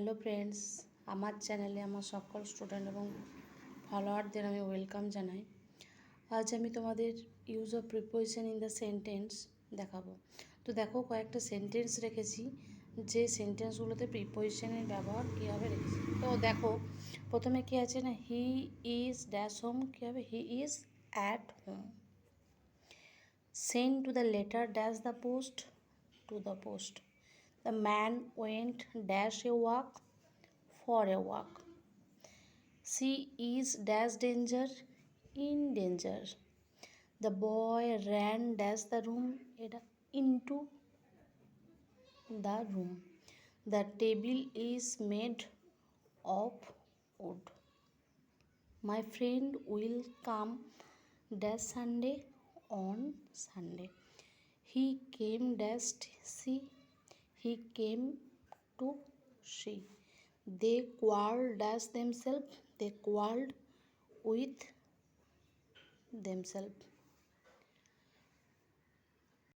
Hello friends, আমার চ্যানেলে আমার সকল স্টুডেন্ট এবং ফলোয়ারদের আমি ওয়েলকাম জানাই। আজ আমি তোমাদের use of preposition in the sentence দেখাবো। তো দেখো, কয়েকটা সেন্টেন্স রেখেছি, যে সেন্টেন্সগুলোতে প্রিপোজিশনের ব্যবহার কীভাবে রেখেছি। তো দেখো, প্রথমে কী আছে না, হি ইজ ড্যাশ হোম, কী হবে, he is at home. Send to the letter dash the post to the post. The man went dash a walk for a walk. She is dash danger in danger. The boy ran dash the room into the room. The table is made of wood. My friend will come dash Sunday on Sunday. He came dash see. He came to see. They quarreled dash themselves. They quarreled with themselves.